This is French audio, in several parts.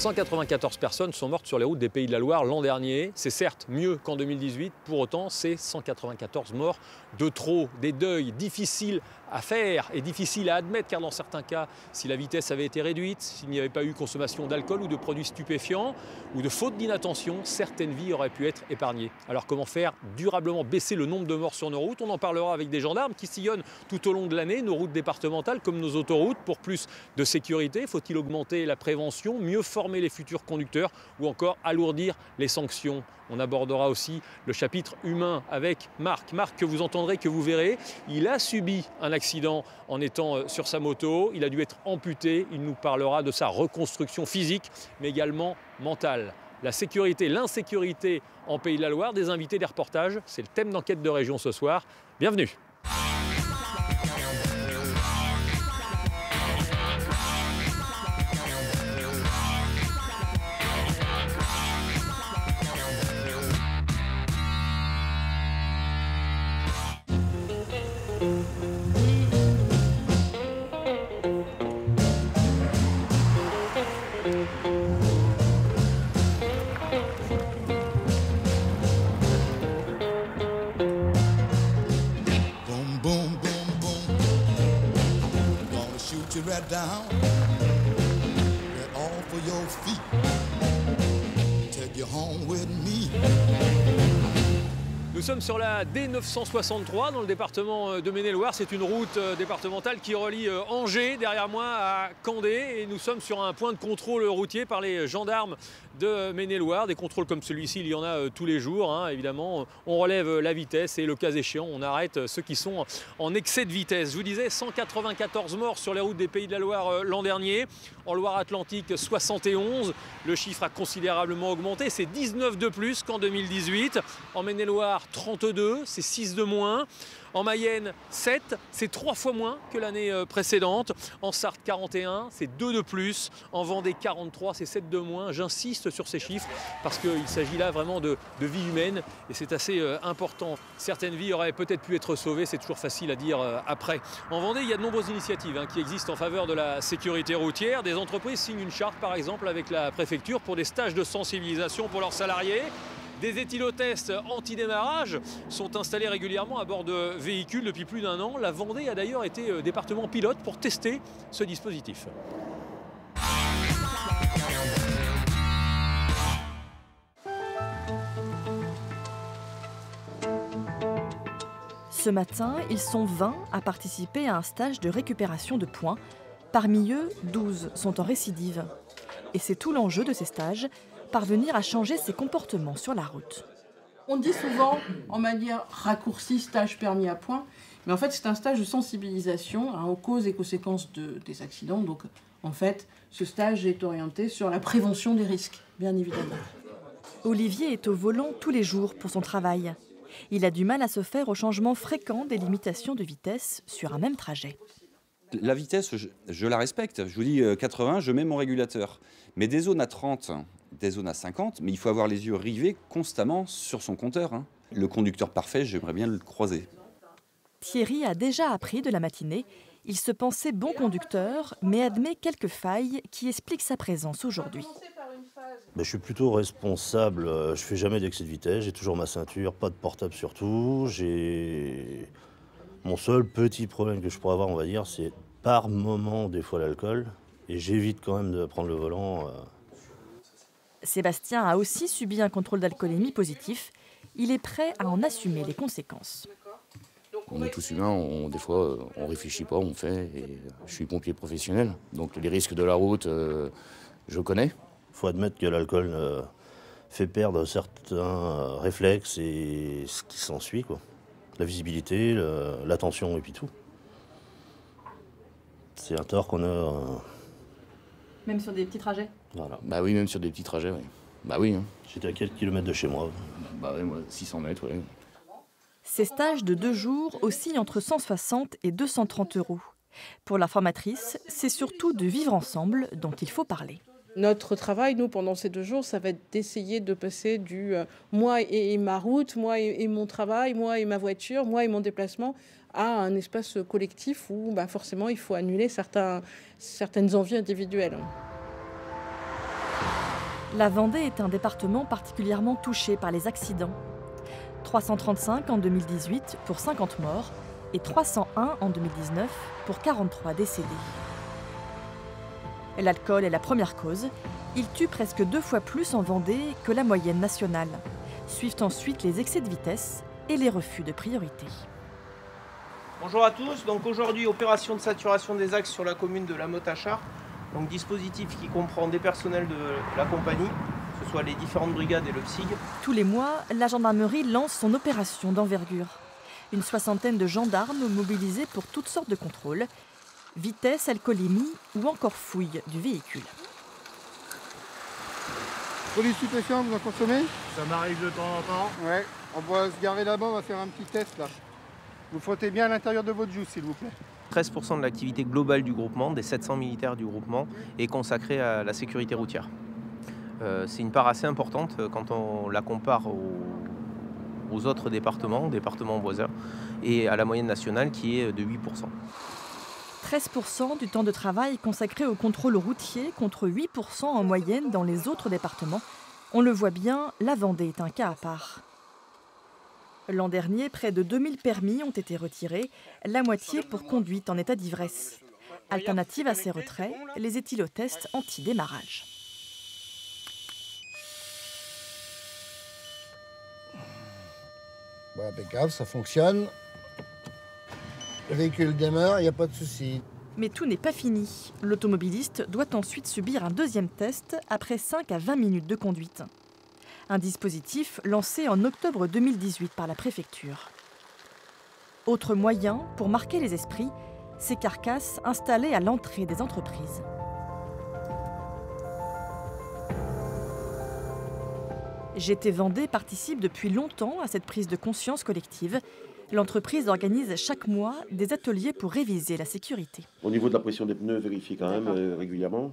194 personnes sont mortes sur les routes des Pays de la Loire l'an dernier. C'est certes mieux qu'en 2018, pour autant c'est 194 morts de trop, des deuils difficiles à faire et difficiles à admettre, car dans certains cas, si la vitesse avait été réduite, s'il n'y avait pas eu consommation d'alcool ou de produits stupéfiants ou de faute d'inattention, certaines vies auraient pu être épargnées. Alors comment faire durablement baisser le nombre de morts sur nos routes? On en parlera avec des gendarmes qui sillonnent tout au long de l'année nos routes départementales comme nos autoroutes pour plus de sécurité. Faut-il augmenter la prévention, mieux former les futurs conducteurs ou encore alourdir les sanctions? On abordera aussi le chapitre humain avec Marc. Marc, que vous entendrez, que vous verrez, il a subi un accident en étant sur sa moto. Il a dû être amputé. Il nous parlera de sa reconstruction physique, mais également mentale. La sécurité, l'insécurité en Pays de la Loire, des invités, des reportages. C'est le thème d'enquête de région ce soir. Bienvenue. Right down, get off of your feet, take you home with me. Nous sommes sur la D963 dans le département de Maine-et-Loire. C'est une route départementale qui relie Angers, derrière moi, à Candé. Et nous sommes sur un point de contrôle routier par les gendarmes de Maine-et-Loire. Des contrôles comme celui-ci, il y en a tous les jours. Évidemment, on relève la vitesse et le cas échéant, on arrête ceux qui sont en excès de vitesse. Je vous disais, 194 morts sur les routes des Pays de la Loire l'an dernier. En Loire-Atlantique, 71. Le chiffre a considérablement augmenté. C'est 19 de plus qu'en 2018. En Maine-et-Loire, 32, c'est 6 de moins. En Mayenne, 7, c'est 3 fois moins que l'année précédente. En Sarthe, 41, c'est 2 de plus. En Vendée, 43, c'est 7 de moins. J'insiste sur ces chiffres parce qu'il s'agit là vraiment de vie humaine et c'est assez important. Certaines vies auraient peut-être pu être sauvées, c'est toujours facile à dire après. En Vendée, il y a de nombreuses initiatives qui existent en faveur de la sécurité routière. Des entreprises signent une charte, par exemple, avec la préfecture pour des stages de sensibilisation pour leurs salariés. Des éthylotests anti-démarrage sont installés régulièrement à bord de véhicules depuis plus d'1 an. La Vendée a d'ailleurs été département pilote pour tester ce dispositif. Ce matin, ils sont 20 à participer à un stage de récupération de points. Parmi eux, 12 sont en récidive. Et c'est tout l'enjeu de ces stages, parvenir à changer ses comportements sur la route. On dit souvent, en manière raccourcie, stage permis à points, mais en fait c'est un stage de sensibilisation aux causes et conséquences des accidents. Donc en fait, ce stage est orienté sur la prévention des risques, bien évidemment. Olivier est au volant tous les jours pour son travail. Il a du mal à se faire au changement fréquent des limitations de vitesse sur un même trajet. La vitesse, je la respecte. Je vous dis 80, je mets mon régulateur. Mais des zones à 30, des zones à 50, mais il faut avoir les yeux rivés constamment sur son compteur. Le conducteur parfait, j'aimerais bien le croiser. Thierry a déjà appris de la matinée. Il se pensait bon conducteur, mais admet quelques failles qui expliquent sa présence aujourd'hui. Je suis plutôt responsable, je fais jamais d'excès de vitesse, j'ai toujours ma ceinture, pas de portable surtout. Mon seul petit problème que je pourrais avoir, on va dire, c'est par moment des fois l'alcool. Et j'évite quand même de prendre le volant. Sébastien a aussi subi un contrôle d'alcoolémie positif. Il est prêt à en assumer les conséquences. On est tous humains, des fois on réfléchit pas, on fait. Et je suis pompier professionnel, donc les risques de la route, je connais. Il faut admettre que l'alcool fait perdre certains réflexes et ce qui s'ensuit, quoi. La visibilité, l'attention et puis tout. C'est un tort qu'on a. Même sur des petits trajets? Voilà. Bah oui, même sur des petits trajets, oui. Bah oui. J'étais à quelques kilomètres de chez moi. Bah oui, moi, 600 mètres, oui. Ces stages de 2 jours oscillent entre 160 et 230 €. Pour la formatrice, c'est surtout de vivre ensemble dont il faut parler. Notre travail, nous, pendant ces 2 jours, ça va être d'essayer de passer du moi et ma route, moi et mon travail, moi et ma voiture, moi et mon déplacement, à un espace collectif où forcément il faut annuler certaines envies individuelles. La Vendée est un département particulièrement touché par les accidents. 335 en 2018 pour 50 morts et 301 en 2019 pour 43 décédés. L'alcool est la première cause. Il tue presque 2 fois plus en Vendée que la moyenne nationale. Suivent ensuite les excès de vitesse et les refus de priorité. Bonjour à tous, donc aujourd'hui opération de saturation des axes sur la commune de La Motte-à-Chartres. Donc dispositif qui comprend des personnels de la compagnie, que ce soit les différentes brigades et le PSIG. Tous les mois, la gendarmerie lance son opération d'envergure. Une 60aine de gendarmes mobilisés pour toutes sortes de contrôles. Vitesse, alcoolémie ou encore fouille du véhicule. Produits stupéfiants, vous en consommez? Ça m'arrive de temps en temps. Ouais, on va se garer là-bas, on va faire un petit test là. Vous frottez bien à l'intérieur de votre joue, s'il vous plaît. 13% de l'activité globale du groupement, des 700 militaires du groupement, est consacrée à la sécurité routière. C'est une part assez importante quand on la compare aux autres départements voisins, et à la moyenne nationale qui est de 8%. 13% du temps de travail consacré au contrôle routier contre 8% en moyenne dans les autres départements. On le voit bien, la Vendée est un cas à part. L'an dernier, près de 2000 permis ont été retirés, la moitié pour conduite en état d'ivresse. Alternative à ces retraits, les éthylotests anti-démarrage. Bon, impeccable, ça fonctionne. Le véhicule démarre, il n'y a pas de souci. Mais tout n'est pas fini. L'automobiliste doit ensuite subir un deuxième test après 5 à 20 minutes de conduite. Un dispositif lancé en octobre 2018 par la préfecture. Autre moyen pour marquer les esprits, ces carcasses installées à l'entrée des entreprises. GT Vendée participe depuis longtemps à cette prise de conscience collective. L'entreprise organise chaque mois des ateliers pour réviser la sécurité. Au niveau de la pression des pneus, vérifiez quand même régulièrement.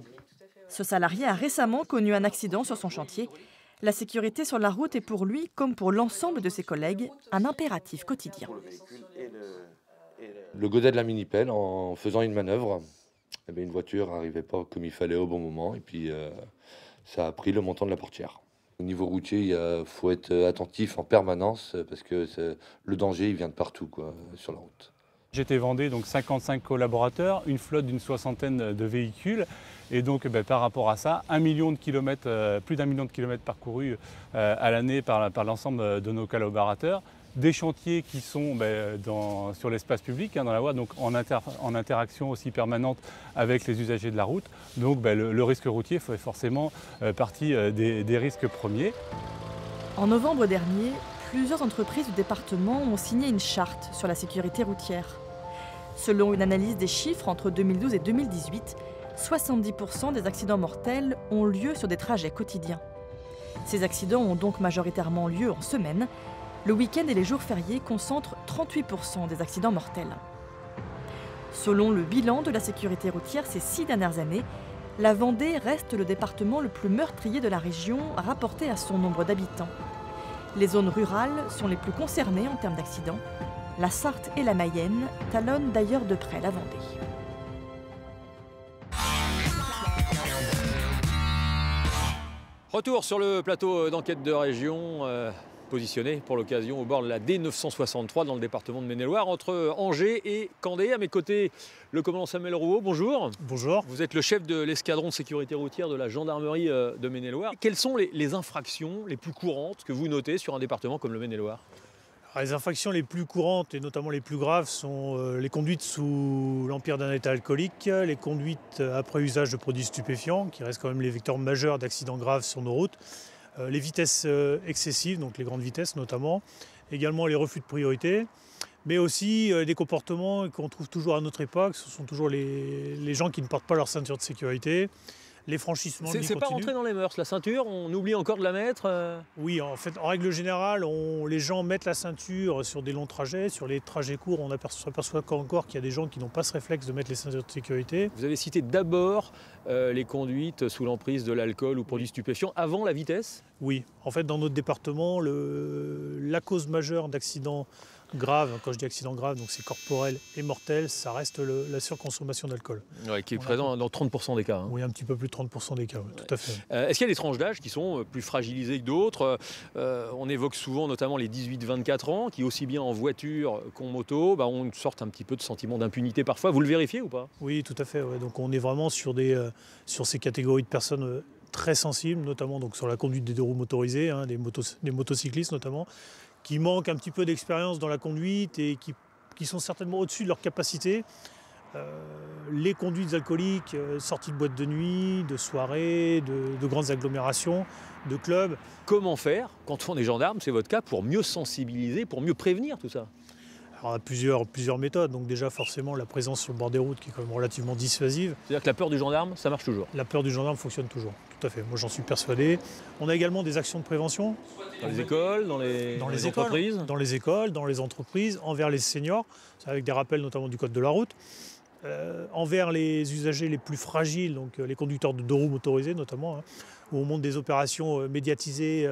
Ce salarié a récemment connu un accident sur son chantier. La sécurité sur la route est pour lui, comme pour l'ensemble de ses collègues, un impératif quotidien. Le godet de la mini-pelle, en faisant une manœuvre, une voiture n'arrivait pas comme il fallait au bon moment et puis ça a pris le montant de la portière. Au niveau routier, il faut être attentif en permanence parce que le danger il vient de partout sur la route. GT Vendée, donc 55 collaborateurs, une flotte d'une 60aine de véhicules. Et donc par rapport à ça, 1 million de kilomètres, plus d'1 million de kilomètres parcourus à l'année par l'ensemble de nos collaborateurs. Des chantiers qui sont sur l'espace public, dans la voie, donc en interaction aussi permanente avec les usagers de la route. Donc le risque routier fait forcément partie des risques premiers. En novembre dernier, plusieurs entreprises du département ont signé une charte sur la sécurité routière. Selon une analyse des chiffres entre 2012 et 2018, 70% des accidents mortels ont lieu sur des trajets quotidiens. Ces accidents ont donc majoritairement lieu en semaine. Le week-end et les jours fériés concentrent 38% des accidents mortels. Selon le bilan de la sécurité routière ces 6 dernières années, la Vendée reste le département le plus meurtrier de la région rapporté à son nombre d'habitants. Les zones rurales sont les plus concernées en termes d'accidents. La Sarthe et la Mayenne talonnent d'ailleurs de près la Vendée. Retour sur le plateau d'enquête de région, positionné pour l'occasion au bord de la D963 dans le département de Maine-et-Loire, entre Angers et Candé. À mes côtés, le commandant Samuel Rouault, bonjour. Bonjour. Vous êtes le chef de l'escadron de sécurité routière de la gendarmerie de Maine-et-Loire. Quelles sont les infractions les plus courantes que vous notez sur un département comme le Maine-et-Loire ? Les infractions les plus courantes et notamment les plus graves sont les conduites sous l'empire d'un état alcoolique, les conduites après usage de produits stupéfiants, qui restent quand même les vecteurs majeurs d'accidents graves sur nos routes, les vitesses excessives, donc les grandes vitesses notamment, également les refus de priorité, mais aussi des comportements qu'on trouve toujours à notre époque, ce sont toujours les gens qui ne portent pas leur ceinture de sécurité, les franchissements de vie continue. C'est pas rentré dans les mœurs, la ceinture, on oublie encore de la mettre Oui, en fait, en règle générale, les gens mettent la ceinture sur des longs trajets. Sur les trajets courts, on s'aperçoit encore qu'il y a des gens qui n'ont pas ce réflexe de mettre les ceintures de sécurité. Vous avez cité d'abord les conduites sous l'emprise de l'alcool ou produits stupéfiants avant la vitesse ? Oui, en fait, dans notre département, la cause majeure d'accidents grave, quand je dis accident grave, donc c'est corporel et mortel, ça reste la surconsommation d'alcool. Ouais, qui est présent dans 30% des cas. Hein. Oui, un petit peu plus de 30% des cas, ouais, tout à fait. Est-ce qu'il y a des tranches d'âge qui sont plus fragilisées que d'autres? On évoque souvent notamment les 18-24 ans, qui aussi bien en voiture qu'en moto, ont une sorte un petit peu de sentiment d'impunité parfois. Vous le vérifiez ou pas? Oui, tout à fait. Ouais. Donc on est vraiment sur ces catégories de personnes très sensibles, notamment donc, sur la conduite des deux roues motorisées, hein, des motocyclistes notamment, qui manquent un petit peu d'expérience dans la conduite et qui sont certainement au-dessus de leur capacité. Les conduites alcooliques, sorties de boîtes de nuit, de soirées, de grandes agglomérations, de clubs. Comment faire, quand on est gendarme, c'est votre cas, pour mieux sensibiliser, pour mieux prévenir tout ça? Alors, il y a plusieurs méthodes. Donc déjà, forcément, la présence sur le bord des routes qui est quand même relativement dissuasive. C'est-à-dire que la peur du gendarme, ça marche toujours? La peur du gendarme fonctionne toujours, tout à fait. Moi, j'en suis persuadé. On a également des actions de prévention. Dans les écoles, dans les entreprises? Dans les écoles, dans les entreprises, envers les seniors, avec des rappels notamment du code de la route. Envers les usagers les plus fragiles, donc les conducteurs de deux roues motorisés notamment, hein, où on monte des opérations médiatisées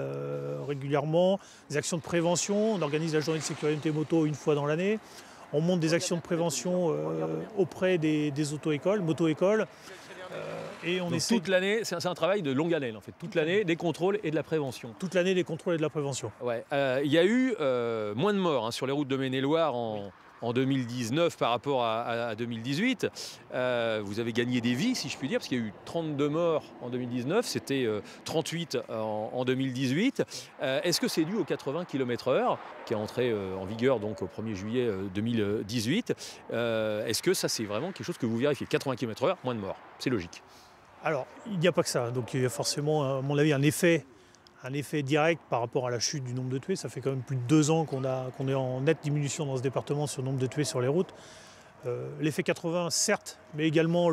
régulièrement, des actions de prévention. On organise la journée de sécurité moto une fois dans l'année. On monte des actions de prévention auprès des auto-écoles, moto-écoles. Et on essaie... Toute l'année, c'est un travail de longue haleine en fait. Toute l'année, des contrôles et de la prévention. Toute l'année, des contrôles et de la prévention. Ouais. Il y a eu moins de morts sur les routes de Maine-et-Loire en 2019 par rapport à 2018. Vous avez gagné des vies, si je puis dire, parce qu'il y a eu 32 morts en 2019, c'était 38 en 2018. Est-ce que c'est dû aux 80 km/h qui est entré en vigueur donc, au 1er juillet 2018 Est-ce que ça, c'est vraiment quelque chose que vous vérifiez? 80 km/h, moins de morts, c'est logique. Alors, il n'y a pas que ça. Donc il y a forcément, à mon avis, un effet direct par rapport à la chute du nombre de tués. Ça fait quand même plus de 2 ans qu'on est en nette diminution dans ce département sur le nombre de tués sur les routes. L'effet 80, certes, mais également,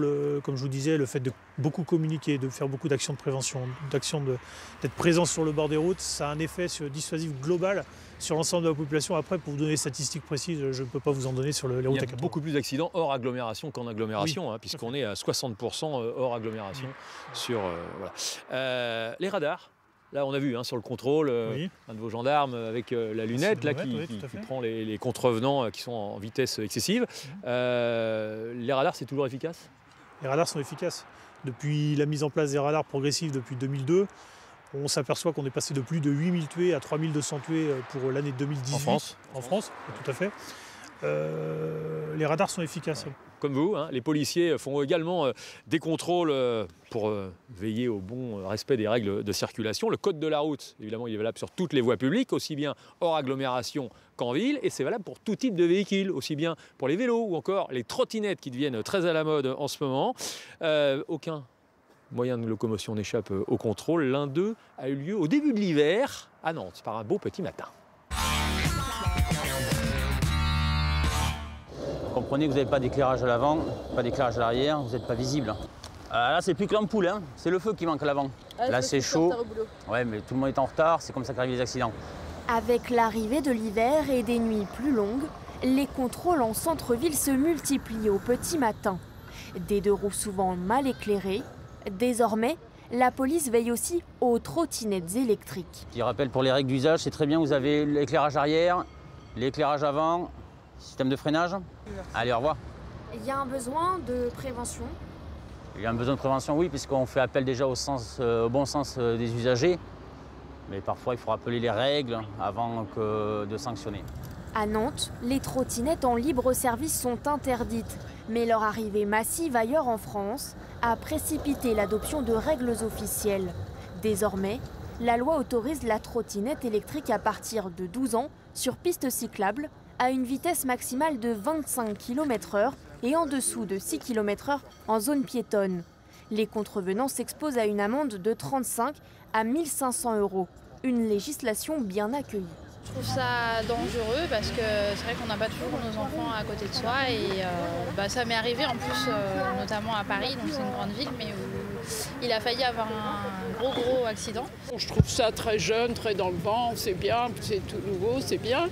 comme je vous disais, le fait de beaucoup communiquer, de faire beaucoup d'actions de prévention, d'être présent sur le bord des routes, ça a un effet dissuasif global sur l'ensemble de la population. Après, pour vous donner des statistiques précises, je ne peux pas vous en donner sur les routes à 80. Il y a beaucoup plus d'accidents hors agglomération qu'en agglomération, oui, puisqu'on est à 60% hors agglomération. Sur, voilà. Les radars. Là, on a vu sur le contrôle, un de vos gendarmes avec la lunette là, qui prend les contrevenants qui sont en vitesse excessive. Les radars, c'est toujours efficace? Les radars sont efficaces. Depuis la mise en place des radars progressifs depuis 2002, on s'aperçoit qu'on est passé de plus de 8000 tués à 3200 tués pour l'année 2018. En France, tout à fait. Les radars sont efficaces. Ouais. Comme vous, les policiers font également des contrôles pour veiller au bon respect des règles de circulation. Le code de la route, évidemment, il est valable sur toutes les voies publiques, aussi bien hors agglomération qu'en ville, et c'est valable pour tout type de véhicules, aussi bien pour les vélos ou encore les trottinettes qui deviennent très à la mode en ce moment. Aucun moyen de locomotion n'échappe au contrôle. L'un d'eux a eu lieu au début de l'hiver à Nantes, par un beau petit matin. Comprenez que vous n'avez pas d'éclairage à l'avant, pas d'éclairage à l'arrière, vous n'êtes pas visible. Là, c'est plus que l'ampoule, c'est le feu qui manque à l'avant. Là, c'est chaud. Ouais, mais tout le monde est en retard, c'est comme ça qu'arrivent les accidents. Avec l'arrivée de l'hiver et des nuits plus longues, les contrôles en centre-ville se multiplient au petit matin. Des deux roues souvent mal éclairées. Désormais, la police veille aussi aux trottinettes électriques. Petit rappel pour les règles d'usage, c'est très bien, vous avez l'éclairage arrière, l'éclairage avant, système de freinage. Allez, au revoir. Il y a un besoin de prévention? Il y a un besoin de prévention, oui, puisqu'on fait appel déjà au bon sens des usagers. Mais parfois, il faut rappeler les règles avant de sanctionner. À Nantes, les trottinettes en libre service sont interdites. Mais leur arrivée massive ailleurs en France a précipité l'adoption de règles officielles. Désormais, la loi autorise la trottinette électrique à partir de 12 ans sur piste cyclable à une vitesse maximale de 25 km/h et en dessous de 6 km/h en zone piétonne. Les contrevenants s'exposent à une amende de 35 à 1500 €. Une législation bien accueillie. Je trouve ça dangereux parce que c'est vrai qu'on n'a pas toujours nos enfants à côté de soi et ça m'est arrivé en plus notamment à Paris, donc c'est une grande ville, mais où il a failli avoir un gros accident. Je trouve ça très jeune, très dans le vent, c'est bien, c'est tout nouveau, c'est bien,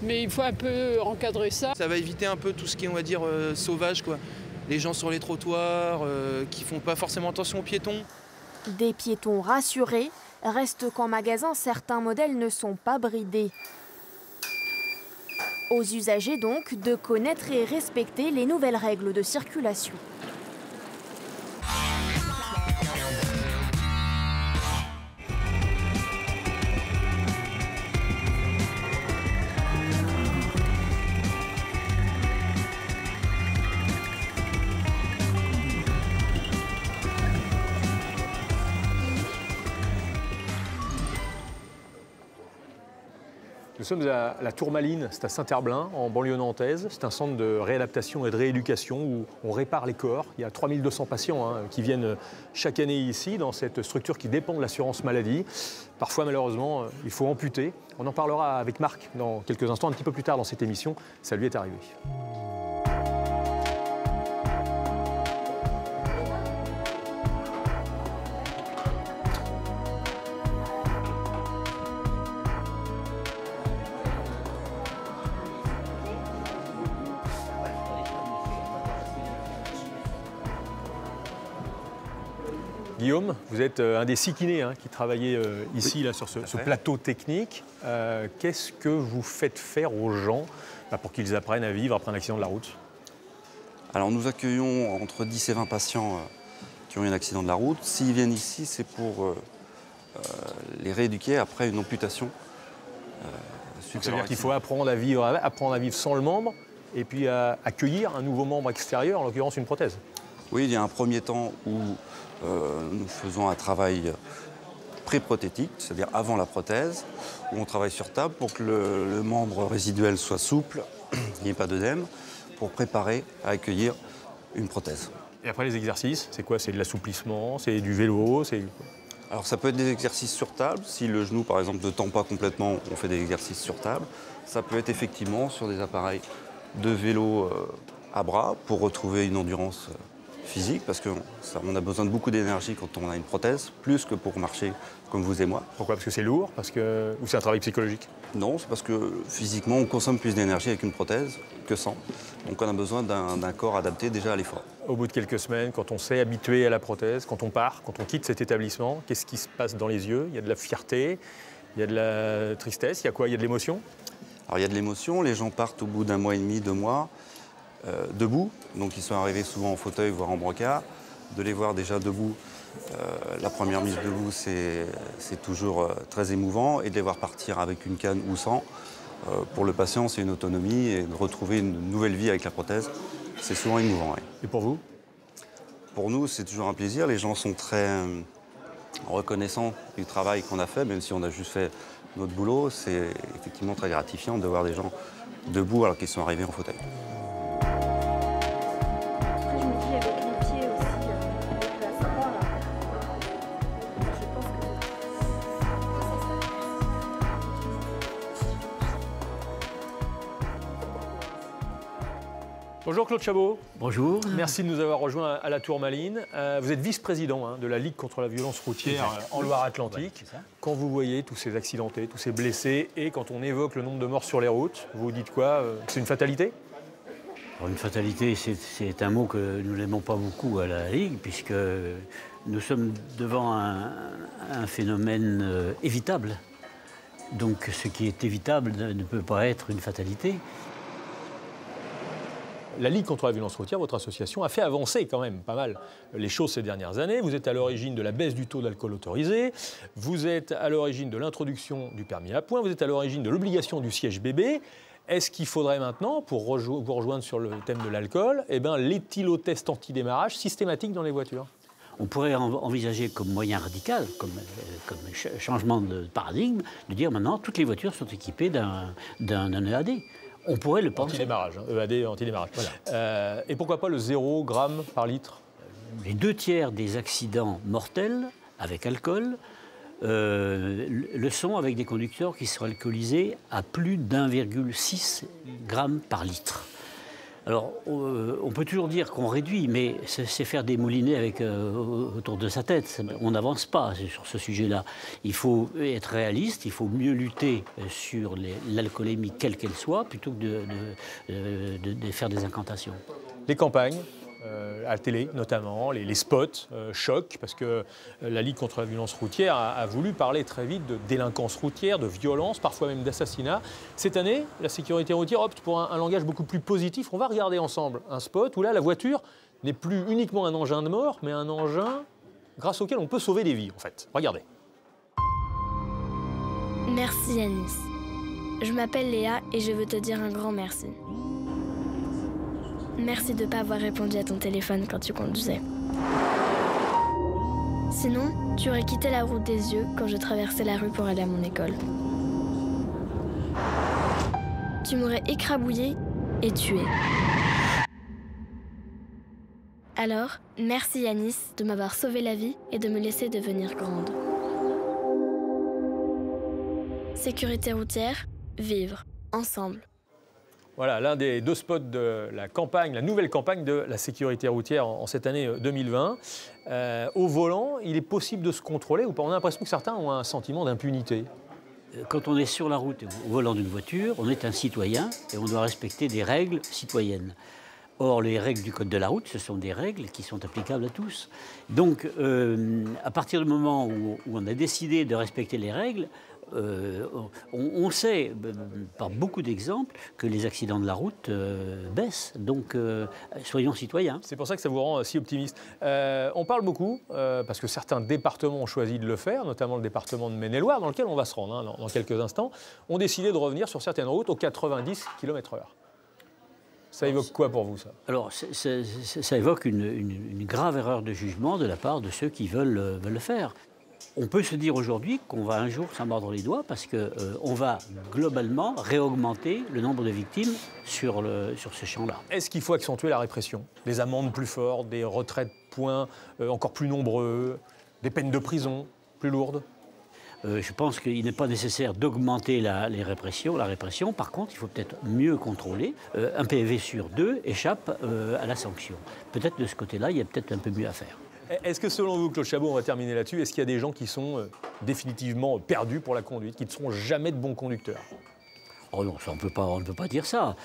mais il faut un peu encadrer ça. Ça va éviter un peu tout ce qui est, on va dire, sauvage, quoi. Les gens sur les trottoirs qui font pas forcément attention aux piétons. Des piétons rassurés. Reste qu'en magasin, certains modèles ne sont pas bridés. Aux usagers donc de connaître et respecter les nouvelles règles de circulation. Nous sommes à la Tourmaline, c'est à Saint-Herblain, en banlieue nantaise. C'est un centre de réadaptation et de rééducation où on répare les corps. Il y a 3200 patients qui viennent chaque année ici, dans cette structure qui dépend de l'assurance maladie. Parfois, malheureusement, il faut amputer. On en parlera avec Marc dans quelques instants, un petit peu plus tard dans cette émission. Ça lui est arrivé. Guillaume, vous êtes un des 6 kinés qui travaillait ici là, sur ce plateau technique. Qu'est-ce que vous faites faire aux gens pour qu'ils apprennent à vivre après un accident de la route? Alors nous accueillons entre 10 et 20 patients qui ont eu un accident de la route. S'ils viennent ici, c'est pour les rééduquer après une amputation. Donc ça veut dire qu'il faut apprendre à vivre sans le membre et puis à accueillir un nouveau membre extérieur, en l'occurrence une prothèse. Oui, il y a un premier temps où nous faisons un travail pré-prothétique, c'est-à-dire avant la prothèse, où on travaille sur table pour que le membre résiduel soit souple, il n'y ait pas d'œdème, pour préparer à accueillir une prothèse. Et après les exercices, c'est quoi? C'est de l'assouplissement, c'est du vélo, c'est... Alors ça peut être des exercices sur table. Si le genou, par exemple, ne tend pas complètement, on fait des exercices sur table. Ça peut être effectivement sur des appareils de vélo à bras pour retrouver une endurance physique, parce qu'on a besoin de beaucoup d'énergie quand on a une prothèse, plus que pour marcher comme vous et moi. Pourquoi? Parce que c'est lourd? Ou c'est un travail psychologique? Non, c'est parce que physiquement, on consomme plus d'énergie avec une prothèse que sans. Donc on a besoin d'un corps adapté déjà à l'effort. Au bout de quelques semaines, quand on s'est habitué à la prothèse, quand on part, quand on quitte cet établissement, qu'est-ce qui se passe dans les yeux? Il y a de la fierté, il y a de la tristesse, il y a quoi? Il y a de l'émotion? Alors il y a de l'émotion, les gens partent au bout d'1 mois et demi, 2 mois, debout, donc ils sont arrivés souvent en fauteuil, voire en brancard. De les voir déjà debout, la première mise debout, c'est toujours très émouvant, et de les voir partir avec une canne ou sans, pour le patient, c'est une autonomie, et de retrouver une nouvelle vie avec la prothèse, c'est souvent émouvant. Ouais. Et pour vous? Pour nous, c'est toujours un plaisir. Les gens sont très reconnaissants du travail qu'on a fait, même si on a juste fait notre boulot. C'est effectivement très gratifiant de voir des gens debout alors qu'ils sont arrivés en fauteuil. Bonjour Claude Chabot. Bonjour. Merci de nous avoir rejoints à la Tourmaline. Vous êtes vice-président de la Ligue contre la violence routière en Loire-Atlantique. Ouais, quand vous voyez tous ces accidentés, tous ces blessés, et quand on évoque le nombre de morts sur les routes, vous dites quoi? C'est une fatalité? Alors, une fatalité, c'est un mot que nous n'aimons pas beaucoup à la Ligue, puisque nous sommes devant un phénomène évitable. Donc ce qui est évitable ne peut pas être une fatalité. La Ligue contre la violence routière, votre association, a fait avancer quand même pas mal les choses ces dernières années. Vous êtes à l'origine de la baisse du taux d'alcool autorisé, vous êtes à l'origine de l'introduction du permis à points, vous êtes à l'origine de l'obligation du siège bébé. Est-ce qu'il faudrait maintenant, pour vous rejoindre sur le thème de l'alcool, l'éthylotest anti-démarrage systématique dans les voitures? On pourrait envisager comme moyen radical, comme changement de paradigme, de dire maintenant toutes les voitures sont équipées d'un EAD. On pourrait le penser. Anti-démarrage, EAD, anti-démarrage. Voilà. Et pourquoi pas le 0 g par litre? Les 2/3 des accidents mortels avec alcool le sont avec des conducteurs qui sont alcoolisés à plus d'1,6 g par litre. Alors, on peut toujours dire qu'on réduit, mais c'est faire des moulinets autour de sa tête. On n'avance pas sur ce sujet-là. Il faut être réaliste, il faut mieux lutter sur l'alcoolémie, quelle qu'elle soit, plutôt que de faire des incantations. Les campagnes, à la télé notamment, les spots choquent, parce que la Ligue contre la violence routière a voulu parler très vite de délinquance routière, de violence, parfois même d'assassinat. Cette année, la sécurité routière opte pour un langage beaucoup plus positif. On va regarder ensemble un spot où là, la voiture n'est plus uniquement un engin de mort, mais un engin grâce auquel on peut sauver des vies, en fait. Regardez. Merci Yanis. Je m'appelle Léa et je veux te dire un grand merci. Merci de ne pas avoir répondu à ton téléphone quand tu conduisais. Sinon, tu aurais quitté la route des yeux quand je traversais la rue pour aller à mon école. Tu m'aurais écrabouillé et tué. Alors, merci Yanis de m'avoir sauvé la vie et de me laisser devenir grande. Sécurité routière, vivre, ensemble. Voilà, l'un des 2 spots de la campagne, la nouvelle campagne de la sécurité routière en cette année 2020. Au volant, il est possible de se contrôler ou pas? On a l'impression que certains ont un sentiment d'impunité. Quand on est sur la route au volant d'une voiture, on est un citoyen et on doit respecter des règles citoyennes. Or, les règles du code de la route, ce sont des règles qui sont applicables à tous. Donc, à partir du moment où on a décidé de respecter les règles, on sait, par beaucoup d'exemples, que les accidents de la route baissent. Donc, soyons citoyens. C'est pour ça que ça vous rend si optimiste. On parle beaucoup, parce que certains départements ont choisi de le faire, notamment le département de Maine-et-Loire, dans lequel on va se rendre dans quelques instants, ont décidé de revenir sur certaines routes aux 90 km/h. Ça évoque quoi pour vous, ça? Alors, ça évoque une grave erreur de jugement de la part de ceux qui veulent le faire. On peut se dire aujourd'hui qu'on va un jour s'en mordre les doigts parce qu'on va globalement réaugmenter le nombre de victimes sur ce champ-là. Est-ce qu'il faut accentuer la répression? Des amendes plus fortes, des retraits de points encore plus nombreux, des peines de prison plus lourdes? Je pense qu'il n'est pas nécessaire d'augmenter la répression. Par contre, il faut peut-être mieux contrôler. Un PV sur 2 échappe à la sanction. Peut-être de ce côté-là, il y a peut-être un peu mieux à faire. Est-ce que selon vous, Claude Chabot, on va terminer là-dessus, est-ce qu'il y a des gens qui sont définitivement perdus pour la conduite, qui ne seront jamais de bons conducteurs? Oh non, ça, on ne peut pas dire ça.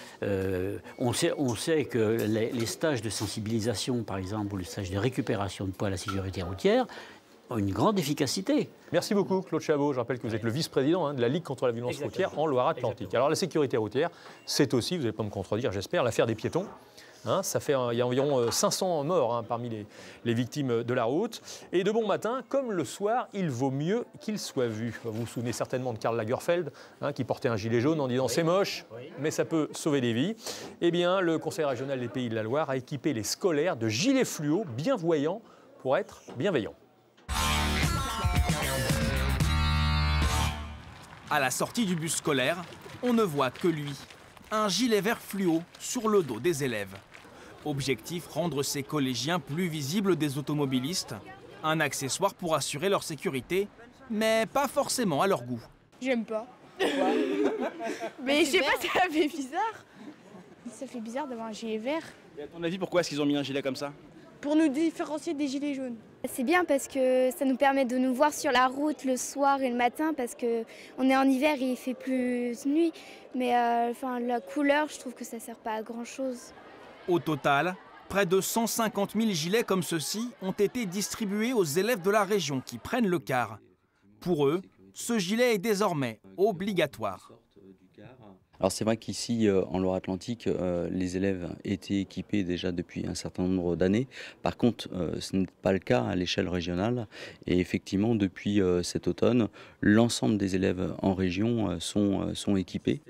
On sait que les stages de sensibilisation, par exemple, ou les stages de récupération de poids à la sécurité routière, ont une grande efficacité. Merci beaucoup, Claude Chabot. Je rappelle que vous êtes le vice-président de la Ligue contre la violence routière en Loire-Atlantique. Alors la sécurité routière, c'est aussi, vous n'allez pas me contredire, j'espère, l'affaire des piétons. Il y a environ 500 morts parmi les victimes de la route. Et de bon matin, comme le soir, il vaut mieux qu'il soit vu. Vous vous souvenez certainement de Karl Lagerfeld, qui portait un gilet jaune en disant « c'est moche, mais ça peut sauver des vies ». Eh bien, le Conseil régional des Pays de la Loire a équipé les scolaires de gilets fluo bien voyants pour être bienveillants. À la sortie du bus scolaire, on ne voit que lui, un gilet vert fluo sur le dos des élèves. Objectif, rendre ces collégiens plus visibles des automobilistes. Un accessoire pour assurer leur sécurité, mais pas forcément à leur goût. J'aime pas. Mais je sais pas, ça fait bizarre. Ça fait bizarre d'avoir un gilet vert. Et à ton avis, pourquoi est-ce qu'ils ont mis un gilet comme ça? Pour nous différencier des gilets jaunes. C'est bien parce que ça nous permet de nous voir sur la route le soir et le matin parce qu'on est en hiver et il fait plus nuit. Mais la couleur, je trouve que ça sert pas à grand-chose. Au total, près de 150 000 gilets comme ceux-ci ont été distribués aux élèves de la région qui prennent le car. Pour eux, ce gilet est désormais obligatoire. Alors c'est vrai qu'ici, en Loire-Atlantique, les élèves étaient équipés déjà depuis un certain nombre d'années. Par contre, ce n'est pas le cas à l'échelle régionale. Et effectivement, depuis cet automne, l'ensemble des élèves en région sont équipés.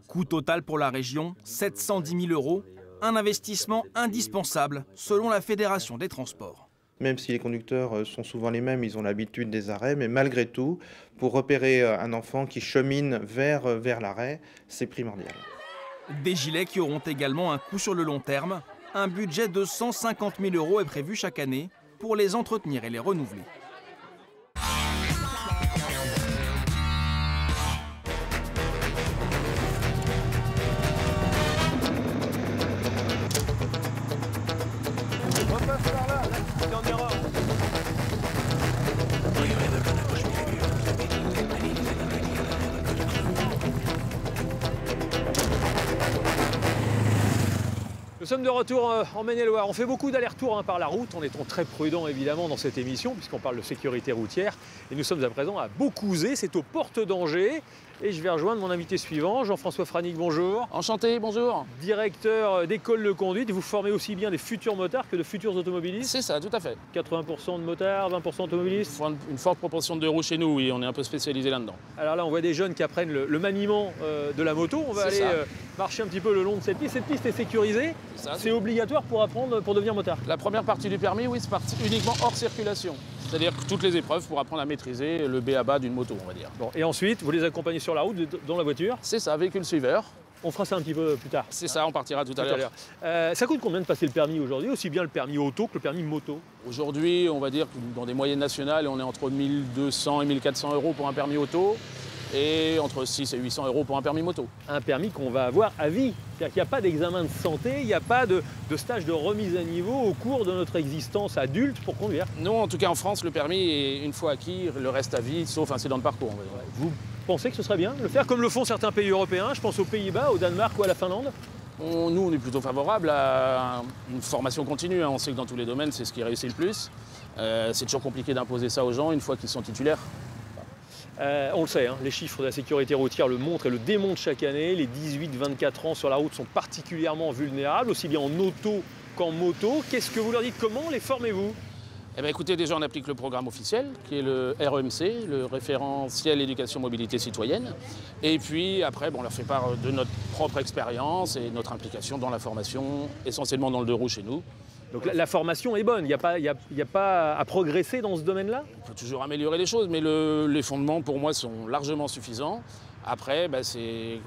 Coût total pour la région, 710 000 €. Un investissement indispensable, selon la Fédération des transports. Même si les conducteurs sont souvent les mêmes, ils ont l'habitude des arrêts, mais malgré tout, pour repérer un enfant qui chemine vers l'arrêt, c'est primordial. Des gilets qui auront également un coût sur le long terme. Un budget de 150 000 € est prévu chaque année pour les entretenir et les renouveler. Le Nous sommes de retour en Maine-et-Loire. On fait beaucoup d'allers-retours par la route en étant très prudent évidemment dans cette émission puisqu'on parle de sécurité routière. Et nous sommes à présent à Beaucouzé, c'est aux portes d'Angers. Et je vais rejoindre mon invité suivant, Jean-François Franique, bonjour. Enchanté, bonjour. Directeur d'école de conduite, vous formez aussi bien des futurs motards que de futurs automobilistes? C'est ça, tout à fait. 80% de motards, 20% d'automobilistes? Une forte proportion de deux roues chez nous, oui, on est un peu spécialisé là-dedans. Alors là, on voit des jeunes qui apprennent le maniement de la moto. On va aller marcher un petit peu le long de cette piste. Cette piste est sécurisée, c'est obligatoire pour apprendre, pour devenir motard? La première partie du permis, oui, c'est uniquement hors circulation. C'est-à-dire que toutes les épreuves pour apprendre à maîtriser le B.A.-ba d'une moto, on va dire. Bon, et ensuite, vous les accompagnez sur la route, dans la voiture? C'est ça, véhicule suiveur. On fera ça un petit peu plus tard. C'est ça, on partira tout à l'heure. Ça coûte combien de passer le permis aujourd'hui? Aussi bien le permis auto que le permis moto? Aujourd'hui, on va dire que dans des moyennes nationales, on est entre 1200 et 1400 € pour un permis auto et entre 6 et 800 € pour un permis moto. Un permis qu'on va avoir à vie. C'est-à-dire qu'il n'y a pas d'examen de santé, il n'y a pas de stage de remise à niveau au cours de notre existence adulte pour conduire. Non, en tout cas en France, le permis est une fois acquis, le reste à vie, sauf incident de parcours. On va dire. Vous pensez que ce serait bien de le faire comme le font certains pays européens? Je pense aux Pays-Bas, au Danemark ou à la Finlande. Nous, on est plutôt favorable à une formation continue. On sait que dans tous les domaines, c'est ce qui réussit le plus. C'est toujours compliqué d'imposer ça aux gens une fois qu'ils sont titulaires. On le sait, les chiffres de la sécurité routière le montrent et le démontrent chaque année. Les 18-24 ans sur la route sont particulièrement vulnérables, aussi bien en auto qu'en moto. Qu'est-ce que vous leur dites? Comment les formez-vous? Eh bien, écoutez, déjà, on applique le programme officiel, qui est le REMC, le référentiel éducation mobilité citoyenne. Et puis, après, on leur fait part de notre propre expérience et notre implication dans la formation, essentiellement dans le deux roues chez nous. Donc la formation est bonne, il n'y a pas à progresser dans ce domaine-là? On peut toujours améliorer les choses, mais les fondements, pour moi, sont largement suffisants. Après,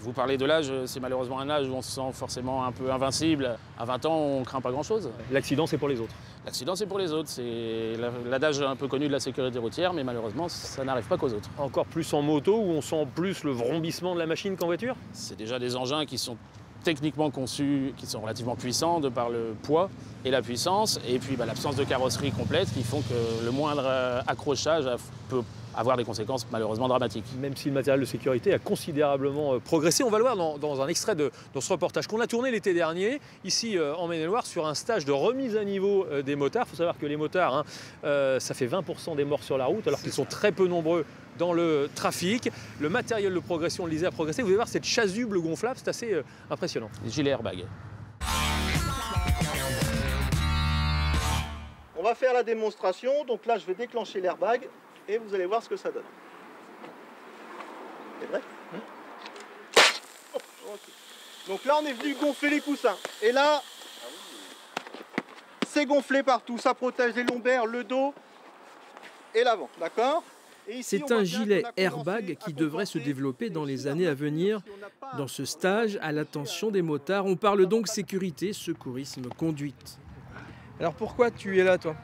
vous parlez de l'âge, c'est malheureusement un âge où on se sent forcément un peu invincible. À 20 ans, on ne craint pas grand-chose. L'accident, c'est pour les autres? L'accident, c'est pour les autres. C'est l'adage un peu connu de la sécurité routière, mais malheureusement, ça n'arrive pas qu'aux autres. Encore plus en moto, où on sent plus le vrombissement de la machine qu'en voiture? C'est déjà des engins qui sont techniquement conçus, qui sont relativement puissants de par le poids et la puissance, et puis l'absence de carrosserie complète qui font que le moindre accrochage peut avoir des conséquences malheureusement dramatiques. Même si le matériel de sécurité a considérablement progressé, on va le voir dans un extrait dans ce reportage qu'on a tourné l'été dernier, ici en Maine-et-Loire, sur un stage de remise à niveau des motards. Il faut savoir que les motards, ça fait 20% des morts sur la route, alors qu'ils sont très peu nombreux dans le trafic. Le matériel de progression, on le disait, a progressé. Vous allez voir cette chasuble gonflable, c'est assez impressionnant. Les gilets airbag. On va faire la démonstration. Donc là, je vais déclencher l'airbag et vous allez voir ce que ça donne. C'est vrai? Okay. Donc là, on est venu gonfler les coussins. Et là, c'est gonflé partout. Ça protège les lombaires, le dos et l'avant. D'accord? C'est un gilet airbag qui devrait se développer dans les années à venir. Dans ce stage, à l'attention des motards, on parle donc sécurité, secourisme, conduite. Alors pourquoi tu es là, toi?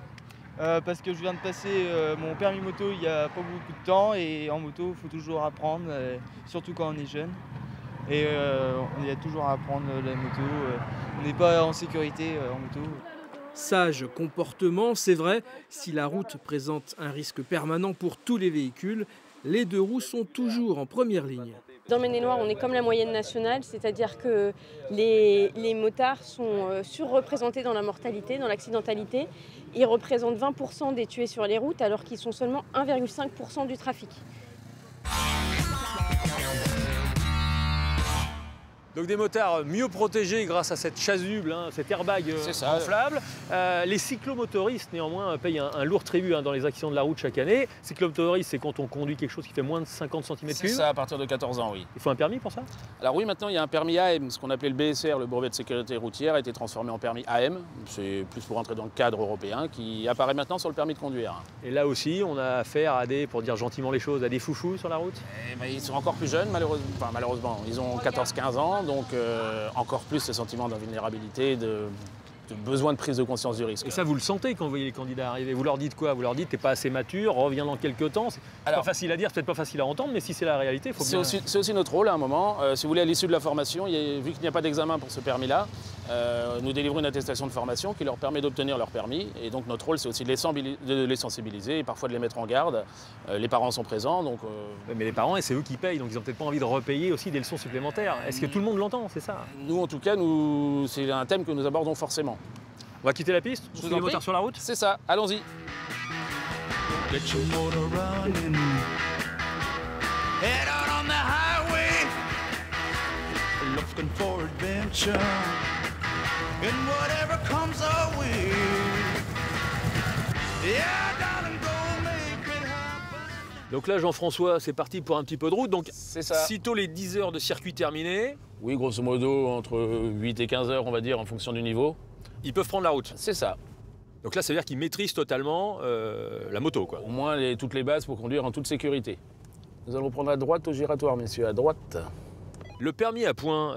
Parce que je viens de passer mon permis moto il n'y a pas beaucoup de temps, et en moto il faut toujours apprendre, surtout quand on est jeune. Et il y a toujours à apprendre la moto, on n'est pas en sécurité en moto. Sage comportement, c'est vrai, si la route présente un risque permanent pour tous les véhicules, les deux roues sont toujours en première ligne. Dans Maine-et-Loire, on est comme la moyenne nationale, c'est-à-dire que les motards sont surreprésentés dans la mortalité, dans l'accidentalité. Ils représentent 20% des tués sur les routes, alors qu'ils sont seulement 1,5% du trafic. Donc des motards mieux protégés grâce à cette chasuble, cet airbag gonflable. Les cyclomotoristes, néanmoins, payent un lourd tribut dans les accidents de la route chaque année. Cyclomotoriste, c'est quand on conduit quelque chose qui fait moins de 50 cm3. C'est ça, à partir de 14 ans, oui. Il faut un permis pour ça? Alors oui, maintenant, il y a un permis AM. Ce qu'on appelait le BSR, le brevet de sécurité routière, a été transformé en permis AM. C'est plus pour entrer dans le cadre européen, qui apparaît maintenant sur le permis de conduire. Et là aussi, on a affaire à pour dire gentiment les choses, à des foufous sur la route? Ils sont encore plus jeunes, malheureusement. Ils ont 14-15 ans. Donc encore plus ce sentiment d'invulnérabilité, de besoin de prise de conscience du risque. Et ça, vous le sentez quand vous voyez les candidats arriver? Vous leur dites quoi? Vous leur dites t'es pas assez mature, reviens dans quelques temps. C'est pas facile à dire, c'est peut-être pas facile à entendre, mais si c'est la réalité, il faut bien... C'est aussi notre rôle à un moment. Si vous voulez, à l'issue de la formation, vu qu'il n'y a pas d'examen pour ce permis-là, nous délivrons une attestation de formation qui leur permet d'obtenir leur permis. Et donc notre rôle, c'est aussi de les sensibiliser et parfois de les mettre en garde. Les parents sont présents. Donc, Mais les parents, c'est eux qui payent, donc ils n'ont peut-être pas envie de repayer aussi des leçons supplémentaires. Est-ce que tout le monde l'entend, c'est ça? Nous, en tout cas, c'est un thème que nous abordons forcément. On va quitter la piste? On met les motards sur la route? C'est ça, allons-y. Get your motor running. Head out on the highway, looking for adventure, and whatever comes our way. Yeah, darling, go make it happen. Donc là, Jean-François, c'est parti pour un petit peu de route. Donc, c'est ça. Sitôt les 10 heures de circuit terminées. Oui, grosso modo, entre 8 et 15 heures, on va dire, en fonction du niveau. Ils peuvent prendre la route. C'est ça. Donc là, ça veut dire qu'ils maîtrisent totalement la moto, quoi. Au moins toutes les bases pour conduire en toute sécurité. Nous allons prendre à droite au giratoire, messieurs, à droite. Le permis à points,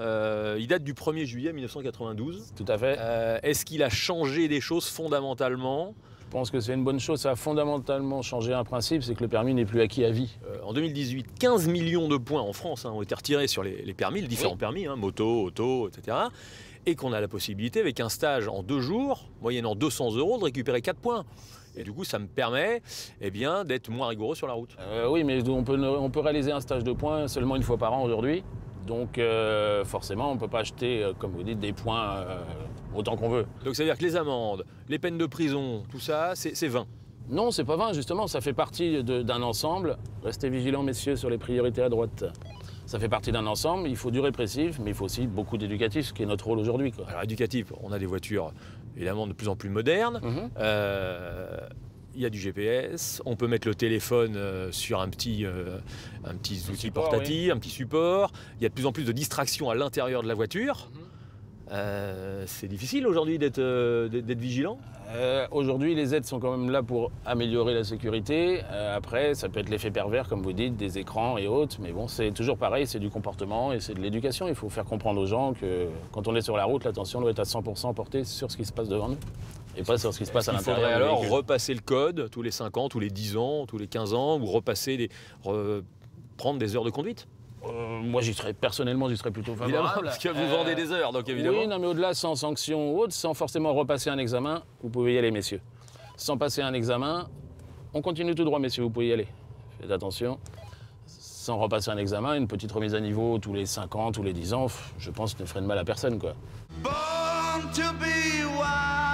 il date du 1er juillet 1992. Tout à fait. Est-ce qu'il a changé des choses fondamentalement? Je pense que c'est une bonne chose. Ça a fondamentalement changé un principe, c'est que le permis n'est plus acquis à vie. En 2018, 15 millions de points en France ont été retirés sur les permis, les différents permis, moto, auto, etc. Et qu'on a la possibilité, avec un stage en 2 jours, moyennant 200 €, de récupérer 4 points. Et du coup, ça me permet d'être moins rigoureux sur la route. Oui, mais on peut réaliser un stage de points seulement une fois par an aujourd'hui. Donc forcément, on ne peut pas acheter, comme vous dites, des points autant qu'on veut. Donc ça veut dire que les amendes, les peines de prison, tout ça, c'est 20. Non, c'est pas 20, justement. Ça fait partie d'un ensemble. Restez vigilants, messieurs, sur les priorités à droite. Ça fait partie d'un ensemble, il faut du répressif, mais il faut aussi beaucoup d'éducatif, ce qui est notre rôle aujourd'hui. Alors éducatif, on a des voitures évidemment de plus en plus modernes. Il y a du GPS, on peut mettre le téléphone sur un petit outil portatif, un petit support. Il y a de plus en plus de distractions à l'intérieur de la voiture. C'est difficile aujourd'hui d'être vigilant. Aujourd'hui, les aides sont quand même là pour améliorer la sécurité. Après, ça peut être l'effet pervers, comme vous dites, des écrans et autres. Mais bon, c'est toujours pareil, c'est du comportement et c'est de l'éducation. Il faut faire comprendre aux gens que quand on est sur la route, l'attention doit être à 100% portée sur ce qui se passe devant nous et pas sur ce qui se passe à l'intérieur. Il faudrait alors repasser le code tous les 5 ans, tous les 10 ans, tous les 15 ans, ou prendre des heures de conduite? Moi, personnellement, j'y serais plutôt favorable. Évidemment, parce que vous vendez des heures, donc évidemment. Oui, non, mais au-delà, sans sanction ou autre, sans forcément repasser un examen, vous pouvez y aller, messieurs. Sans passer un examen, on continue tout droit, messieurs, vous pouvez y aller. Faites attention. Sans repasser un examen, une petite remise à niveau tous les 5 ans, tous les 10 ans, je pense ne ferait de mal à personne, quoi. Born to be wild.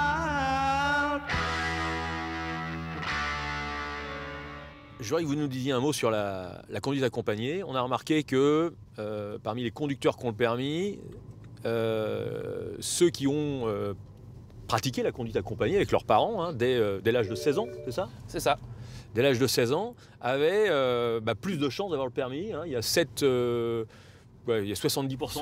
Je voudrais que vous nous disiez un mot sur la conduite accompagnée. On a remarqué que parmi les conducteurs qui ont le permis, ceux qui ont pratiqué la conduite accompagnée avec leurs parents, dès l'âge de 16 ans, c'est ça? C'est ça. Dès l'âge de 16 ans, avaient plus de chances d'avoir le permis. Il y a 70% de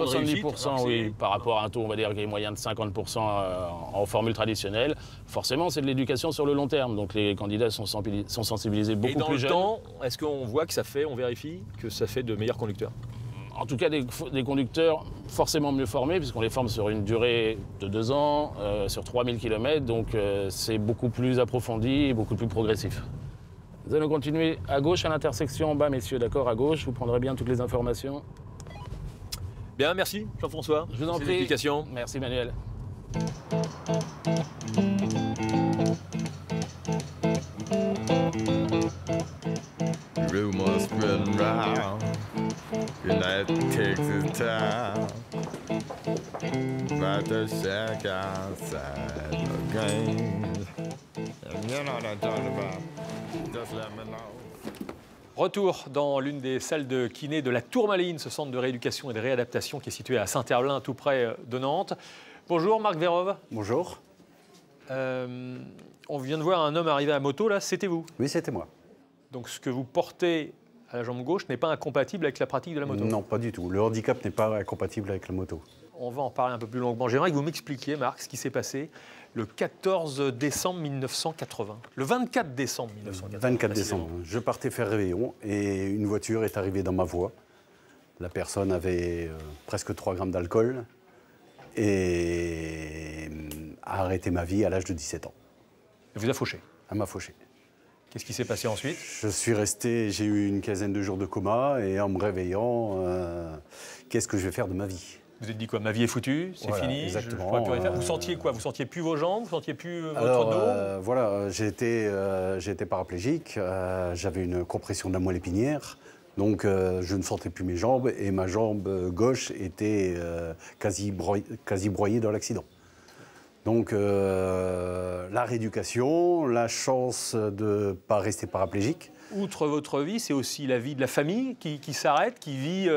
réussite. 70%, oui, par rapport à un taux, on va dire, qui est moyen de 50% en formule traditionnelle. Forcément, c'est de l'éducation sur le long terme. Donc les candidats sont sensibilisés beaucoup plus jeunes. Et dans le temps, est-ce qu'on voit que on vérifie que ça fait de meilleurs conducteurs? En tout cas, des conducteurs forcément mieux formés, puisqu'on les forme sur une durée de 2 ans, sur 3000 km. Donc c'est beaucoup plus approfondi et beaucoup plus progressif. Nous allons continuer à gauche à l'intersection en bas, messieurs, d'accord? À gauche, vous prendrez bien toutes les informations. Bien, merci Jean-François. Je vous en prie. Merci Manuel. Rumors spreading round. United takes its time. About to shack outside the game. And you know what I'm talking about. Just let me know. Retour dans l'une des salles de kiné de la Tourmaline, ce centre de rééducation et de réadaptation qui est situé à Saint-Herblain, tout près de Nantes. Bonjour Marc Vérove. Bonjour. On vient de voir un homme arriver à moto, là, c'était vous? Oui, c'était moi. Donc ce que vous portez à la jambe gauche n'est pas incompatible avec la pratique de la moto? Non, pas du tout. Le handicap n'est pas incompatible avec la moto. On va en parler un peu plus longuement. J'aimerais que vous m'expliquiez, Marc, ce qui s'est passé le 14 décembre 1980. Le 24 décembre 1980. 24 décembre. Je partais faire réveillon et une voiture est arrivée dans ma voie. La personne avait presque 3 grammes d'alcool et a arrêté ma vie à l'âge de 17 ans. Elle vous a fauché? Elle m'a fauché. Qu'est-ce qui s'est passé ensuite? Je suis resté, j'ai eu une quinzaine de jours de coma et en me réveillant, qu'est-ce que je vais faire de ma vie? Vous êtes dit quoi? Ma vie est foutue, c'est Voilà, fini, exactement. je pourrais plus rien faire. Vous sentiez quoi? Vous sentiez plus vos jambes? Vous sentiez plus votre Alors, dos? voilà, j'ai été paraplégique, j'avais une compression de la moelle épinière, donc je ne sentais plus mes jambes et ma jambe gauche était quasi broyée dans l'accident. Donc la rééducation, la chance de ne pas rester paraplégique. Outre votre vie, c'est aussi la vie de la famille qui s'arrête, qui vit,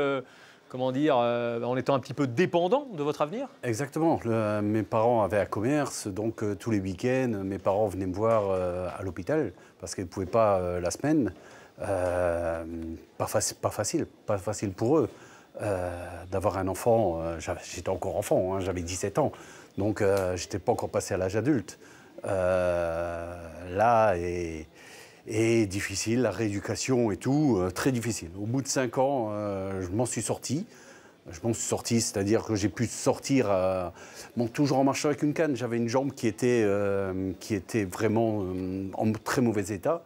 comment dire, en étant un petit peu dépendant de votre avenir? Exactement. Mes parents avaient un commerce, donc tous les week-ends, mes parents venaient me voir à l'hôpital parce qu'ils ne pouvaient pas la semaine. Pas facile pour eux d'avoir un enfant. J'étais encore enfant, hein, j'avais 17 ans, donc je n'étais pas encore passé à l'âge adulte. Là est difficile, la rééducation et tout, très difficile. Au bout de 5 ans, je m'en suis sorti. C'est-à-dire que j'ai pu sortir, bon, toujours en marchant avec une canne. J'avais une jambe qui était vraiment en très mauvais état.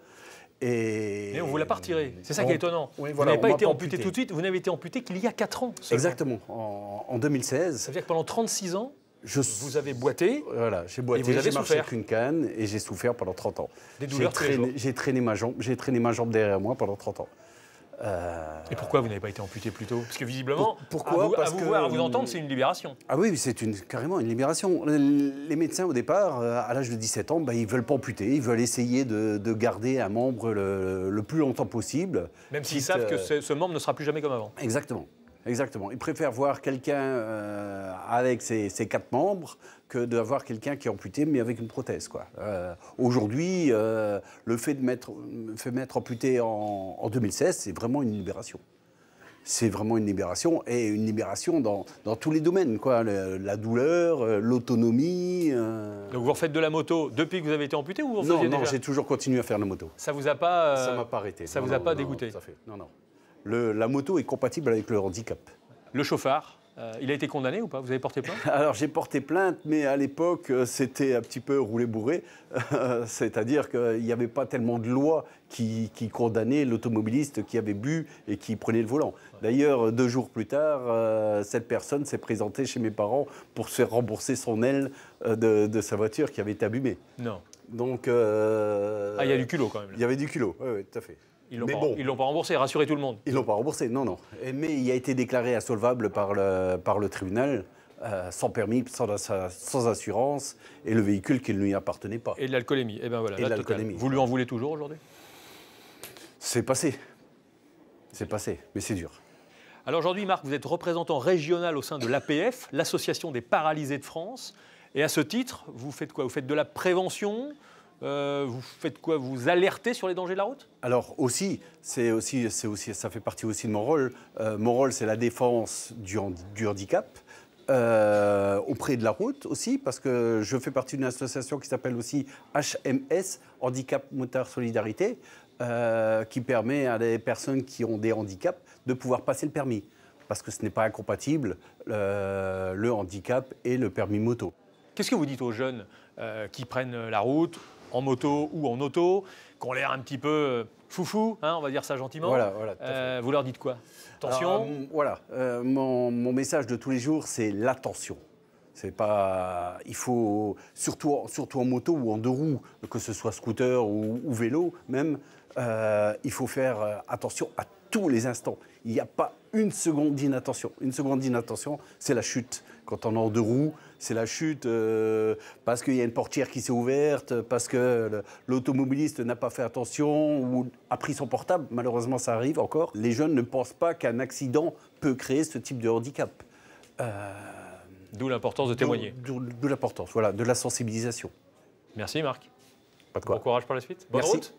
Mais on ne vous l'a pas retiré, c'est ça qui est étonnant. Oui, vous voilà, n'avez pas été amputé amputé tout de suite, vous n'avez été amputé qu'il y a 4 ans. Seulement. Exactement, en 2016. Ça veut dire que pendant 36 ans, vous avez boité. Voilà, j'ai boité, j'ai marché avec une canne et j'ai souffert pendant 30 ans. Des douleurs tous les jours. J'ai traîné ma jambe derrière moi pendant 30 ans. Et pourquoi vous n'avez pas été amputé plus tôt? Parce que visiblement, pourquoi à vous entendre, c'est une libération. Ah oui, c'est carrément une libération. Les médecins, au départ, à l'âge de 17 ans, ils ne veulent pas amputer. Ils veulent essayer de garder un membre le plus longtemps possible. Même s'ils savent que ce membre ne sera plus jamais comme avant. Exactement. Exactement. Ils préfèrent voir quelqu'un avec ses 4 membres que d'avoir quelqu'un qui est amputé mais avec une prothèse, quoi. Aujourd'hui, le fait de m'être amputé en 2016, c'est vraiment une libération. C'est vraiment une libération et une libération dans tous les domaines, quoi. La douleur, l'autonomie. Donc vous refaites de la moto depuis que vous avez été amputé ou vous faisiez déjà? Non, j'ai toujours continué à faire la moto. Ça vous a pas ça m'a pas arrêté. Ça vous a pas dégoûté? Non. La moto est compatible avec le handicap. Le chauffard, il a été condamné ou pas? Vous avez porté plainte? Alors j'ai porté plainte, mais à l'époque c'était un petit peu roulé-bourré. C'est-à-dire qu'il n'y avait pas tellement de lois qui condamnaient l'automobiliste qui avait bu et qui prenait le volant. D'ailleurs, 2 jours plus tard, cette personne s'est présentée chez mes parents pour se faire rembourser son aile de sa voiture qui avait été abîmée. Non. Donc, il y a du culot quand même. Il y avait du culot, oui, tout à fait. Ils l'ont pas remboursé, rassurez tout le monde. Ils l'ont pas remboursé, non. Mais il a été déclaré insolvable par le tribunal, sans permis, sans assurance, et le véhicule qui ne lui appartenait pas. Et de l'alcoolémie, voilà. Et de l'alcoolémie. Vous lui en voulez toujours aujourd'hui? C'est passé, mais c'est dur. Alors aujourd'hui, Marc, vous êtes représentant régional au sein de l'APF, l'Association des paralysés de France. Et à ce titre, vous faites quoi? Vous faites de la prévention? Vous faites quoi? Vous alertez sur les dangers de la route? Alors ça fait partie aussi de mon rôle. Mon rôle, c'est la défense du handicap auprès de la route aussi, parce que je fais partie d'une association qui s'appelle aussi HMS, Handicap Motard Solidarité, qui permet à des personnes qui ont des handicaps de pouvoir passer le permis, parce que ce n'est pas incompatible, le handicap et le permis moto. Qu'est-ce que vous dites aux jeunes qui prennent la route en moto ou en auto, qui ont l'air un petit peu foufou, hein, on va dire ça gentiment? Voilà, vous leur dites quoi? Attention. Mon message de tous les jours, c'est l'attention. Il faut, surtout en moto ou en 2 roues, que ce soit scooter ou vélo même, il faut faire attention à tous les instants. Il n'y a pas une seconde d'inattention. Une seconde d'inattention, c'est la chute. Quand on est en 2 roues, c'est la chute parce qu'il y a une portière qui s'est ouverte, parce que l'automobiliste n'a pas fait attention ou a pris son portable. Malheureusement, ça arrive encore. Les jeunes ne pensent pas qu'un accident peut créer ce type de handicap. D'où l'importance de témoigner. D'où l'importance, voilà, de la sensibilisation. Merci Marc. Pas de quoi. Bon courage pour la suite. Bonne Merci. route.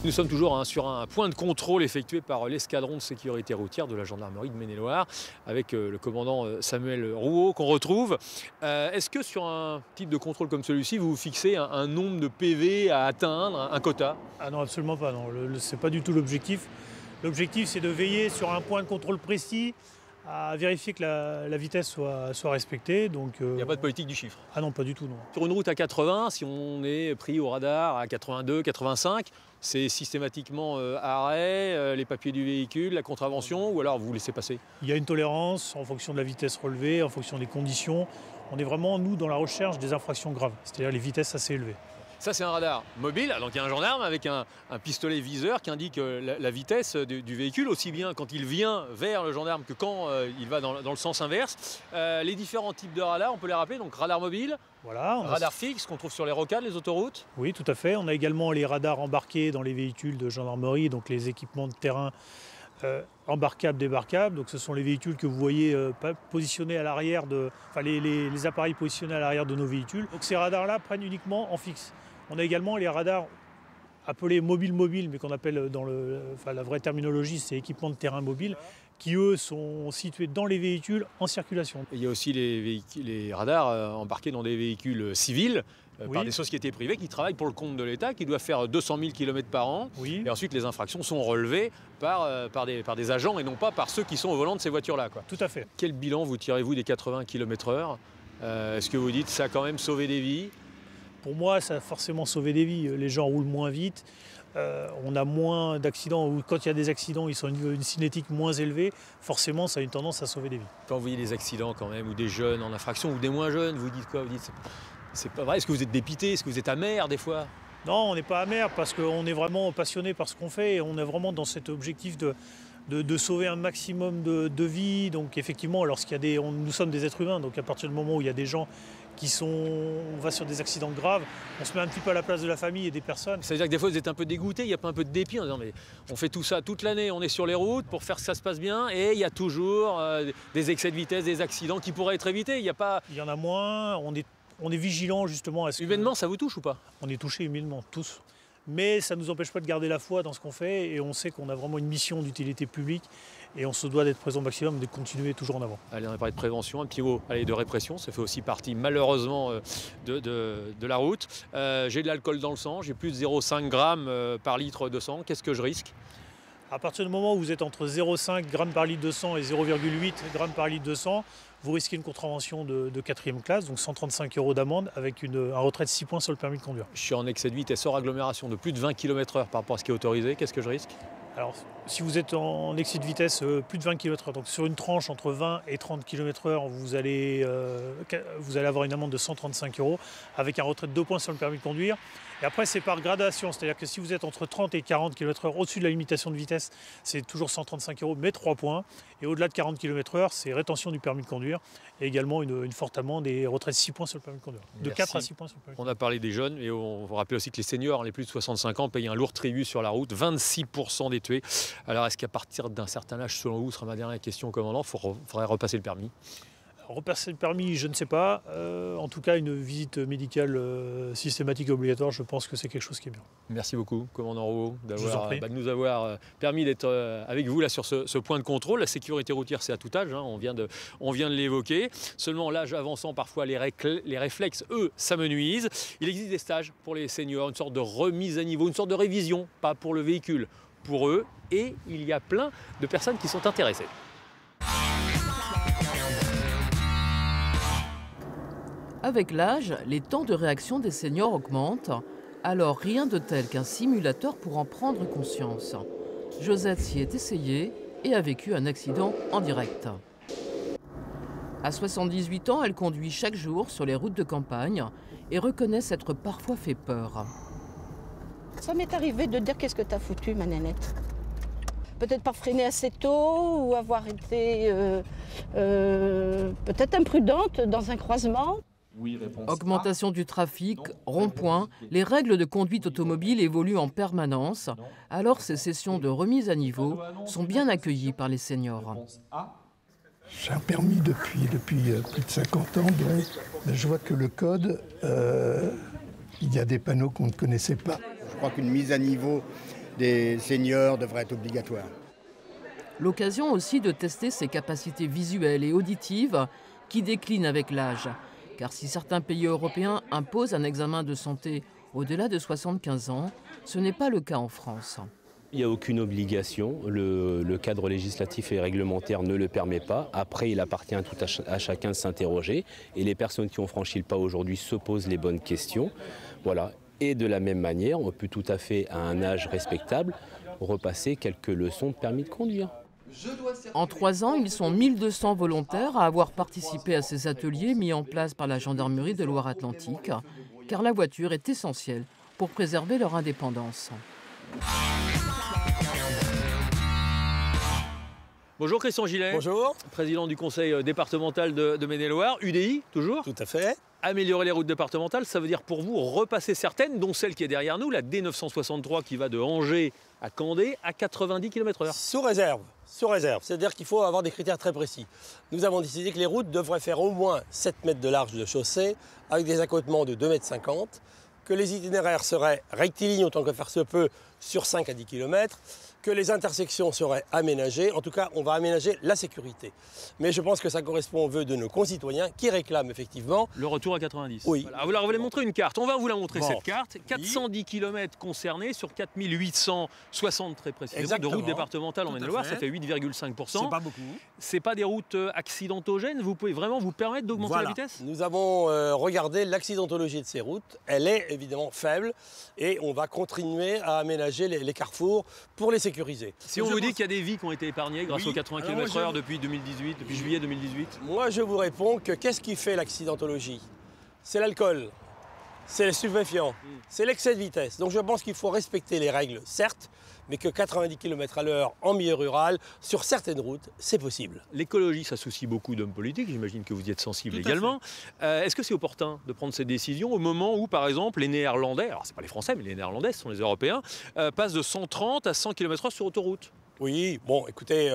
Nous sommes toujours sur un point de contrôle effectué par l'escadron de sécurité routière de la gendarmerie de Maine-et-Loire avec le commandant Samuel Rouault qu'on retrouve. Est-ce que sur un type de contrôle comme celui-ci, vous vous fixez un nombre de PV à atteindre, un quota? Ah non, absolument pas. Ce n'est pas du tout l'objectif. L'objectif, c'est de veiller sur un point de contrôle précis à vérifier que la vitesse soit respectée. Il n'y a pas de politique du chiffre? Ah non, pas du tout, non. Sur une route à 80, si on est pris au radar à 82, 85, c'est systématiquement arrêt, les papiers du véhicule, la contravention, ou alors vous laissez passer? Il y a une tolérance en fonction de la vitesse relevée, en fonction des conditions. On est vraiment, nous, dans la recherche des infractions graves, c'est-à-dire les vitesses assez élevées. Ça, c'est un radar mobile, donc il y a un gendarme avec un pistolet viseur qui indique la vitesse du véhicule, aussi bien quand il vient vers le gendarme que quand il va dans le sens inverse. Les différents types de radars, on peut les rappeler, donc radar mobile, voilà, radar fixe qu'on trouve sur les rocades, les autoroutes. Oui, tout à fait. On a également les radars embarqués dans les véhicules de gendarmerie, donc les équipements de terrain embarquables, débarquables. Donc ce sont les véhicules que vous voyez positionnés à l'arrière les appareils positionnés à l'arrière de nos véhicules. Donc ces radars-là prennent uniquement en fixe. On a également les radars appelés mobiles, mais qu'on appelle dans la vraie terminologie, c'est équipements de terrain mobile, qui eux sont situés dans les véhicules en circulation. Et il y a aussi les radars embarqués dans des véhicules civils, par des sociétés privées qui travaillent pour le compte de l'État, qui doivent faire 200 000 km par an. Oui. Et ensuite, les infractions sont relevées par des agents et non pas par ceux qui sont au volant de ces voitures-là. Tout à fait. Quel bilan vous tirez-vous des 80 km/h? Est-ce que vous dites que ça a quand même sauvé des vies? Pour moi, ça a forcément sauvé des vies. Les gens roulent moins vite, on a moins d'accidents, ou quand il y a des accidents, ils sont une cinétique moins élevée. Forcément, ça a une tendance à sauver des vies. Quand vous voyez des accidents quand même, ou des jeunes en infraction, ou des moins jeunes, vous dites quoi? Vous dites, c'est pas vrai. Est-ce que vous êtes dépité? Est-ce que vous êtes amer des fois? Non, on n'est pas amer parce qu'on est vraiment passionné par ce qu'on fait et on est vraiment dans cet objectif de sauver un maximum de vies. Donc effectivement, nous sommes des êtres humains, donc à partir du moment où il y a des gens on va sur des accidents graves, on se met un petit peu à la place de la famille et des personnes. C'est-à-dire que des fois vous êtes un peu dégoûté, il y a pas un peu de dépit en disant mais on fait tout ça toute l'année, on est sur les routes pour faire que ça se passe bien et il y a toujours des excès de vitesse, des accidents qui pourraient être évités. Il y en a moins, on est vigilant justement à ce Humainement, ça vous touche ou pas? On est touché humainement, tous. Mais ça ne nous empêche pas de garder la foi dans ce qu'on fait et on sait qu'on a vraiment une mission d'utilité publique et on se doit d'être présent au maximum et de continuer toujours en avant. Allez, on a parlé de prévention, un petit mot de répression, ça fait aussi partie malheureusement de la route. J'ai de l'alcool dans le sang, j'ai plus de 0,5 g par litre de sang, qu'est-ce que je risque? À partir du moment où vous êtes entre 0,5 g par litre de sang et 0,8 g par litre de sang, vous risquez une contravention de 4e classe, donc 135 € d'amende avec un retrait de 6 points sur le permis de conduire. Je suis en excès de vitesse hors agglomération de plus de 20 km/h par rapport à ce qui est autorisé, qu'est-ce que je risque? Alors, si vous êtes en excès de vitesse plus de 20 km/h, donc sur une tranche entre 20 et 30 km/h, vous allez avoir une amende de 135 € avec un retrait de 2 points sur le permis de conduire. Et après, c'est par gradation, c'est-à-dire que si vous êtes entre 30 et 40 km/h au-dessus de la limitation de vitesse, c'est toujours 135 €, mais 3 points. Et au-delà de 40 km/h, c'est rétention du permis de conduire et également une forte amende et retrait de 6 points sur le permis de conduire. De 4 à 6 points sur le permis de conduire. On a parlé des jeunes, et on vous rappelle aussi que les seniors, les plus de 65 ans, payent un lourd tribut sur la route, 26% des tués. Alors, est-ce qu'à partir d'un certain âge, selon vous, ce sera ma dernière question, commandant, il faudrait repasser le permis? Repasser le permis, je ne sais pas. En tout cas, une visite médicale systématique et obligatoire, je pense que c'est quelque chose qui est bien. Merci beaucoup, commandant Rouault, de nous avoir permis d'être avec vous là, sur ce point de contrôle. La sécurité routière, c'est à tout âge, hein, on vient de l'évoquer. Seulement, l'âge avançant, parfois, les réflexes, eux, s'amenuisent. Il existe des stages pour les seniors, une sorte de remise à niveau, une sorte de révision, pas pour le véhicule, pour eux. Et il y a plein de personnes qui sont intéressées. Avec l'âge, les temps de réaction des seniors augmentent, alors rien de tel qu'un simulateur pour en prendre conscience. Josette s'y est essayée et a vécu un accident en direct. À 78 ans, elle conduit chaque jour sur les routes de campagne et reconnaît s'être parfois fait peur. Ça m'est arrivé de dire qu'est-ce que t'as foutu, ma nénette. Peut-être pas freiner assez tôt ou avoir été peut-être imprudente dans un croisement. Oui, augmentation du trafic, rond-point, les règles de conduite automobile évoluent en permanence, alors ces sessions de remise à niveau sont bien accueillies par les seniors. J'ai un permis depuis plus de 50 ans, donc je vois que le code, il y a des panneaux qu'on ne connaissait pas. Je crois qu'une mise à niveau des seniors devrait être obligatoire. L'occasion aussi de tester ses capacités visuelles et auditives qui déclinent avec l'âge. Car si certains pays européens imposent un examen de santé au-delà de 75 ans, ce n'est pas le cas en France. Il n'y a aucune obligation, le cadre législatif et réglementaire ne le permet pas. Après, il appartient à chacun de s'interroger et les personnes qui ont franchi le pas aujourd'hui se posent les bonnes questions. Voilà. Et de la même manière, on peut tout à fait, à un âge respectable, repasser quelques leçons de permis de conduire. En 3 ans, ils sont 1200 volontaires à avoir participé à ces ateliers mis en place par la gendarmerie de Loire-Atlantique, car la voiture est essentielle pour préserver leur indépendance. Bonjour Christian Gillet. Bonjour. Président du conseil départemental de Maine-et-Loire, UDI toujours. Tout à fait. Améliorer les routes départementales, ça veut dire pour vous repasser certaines, dont celle qui est derrière nous, la D963 qui va de Angers à Candé à 90 km/h. Sous réserve. Sous réserve. C'est-à-dire qu'il faut avoir des critères très précis. Nous avons décidé que les routes devraient faire au moins 7 mètres de large de chaussée avec des accotements de 2,50 m, que les itinéraires seraient rectilignes autant que faire se peut sur 5 à 10 km, que les intersections seraient aménagées. En tout cas, on va aménager la sécurité. Mais je pense que ça correspond aux vœux de nos concitoyens qui réclament effectivement... Le retour à 90. Oui. Voilà, vous allez montrer une carte. On va vous la montrer, Bon. cette carte. 410 km concernés sur 4860 très précisément Exactement. de routes départementales en Tout à Maine-et-Loire. fait. Ça fait 8,5%. C'est pas beaucoup. C'est pas des routes accidentogènes. Vous pouvez vraiment vous permettre d'augmenter Voilà. la vitesse? Nous avons regardé l'accidentologie de ces routes. Elle est évidemment faible et on va continuer à aménager les carrefours pour les sécuriser. Si on vous dit qu'il y a des vies qui ont été épargnées grâce Oui. aux 80 Alors moi, km/h depuis 2018, depuis juillet 2018. Moi, je vous réponds que qu'est-ce qui fait l'accidentologie? C'est l'alcool, c'est les stupéfiants, c'est l'excès de vitesse. Donc je pense qu'il faut respecter les règles, certes, mais que 90 km/h en milieu rural, sur certaines routes, c'est possible. L'écologie, ça soucie beaucoup d'hommes politiques, j'imagine que vous y êtes sensible Tout à également. Est-ce que c'est opportun de prendre ces décisions au moment où, par exemple, les Néerlandais, alors c'est pas les Français, mais les Néerlandais, ce sont les Européens, passent de 130 à 100 km/h sur autoroute? Oui, bon, écoutez,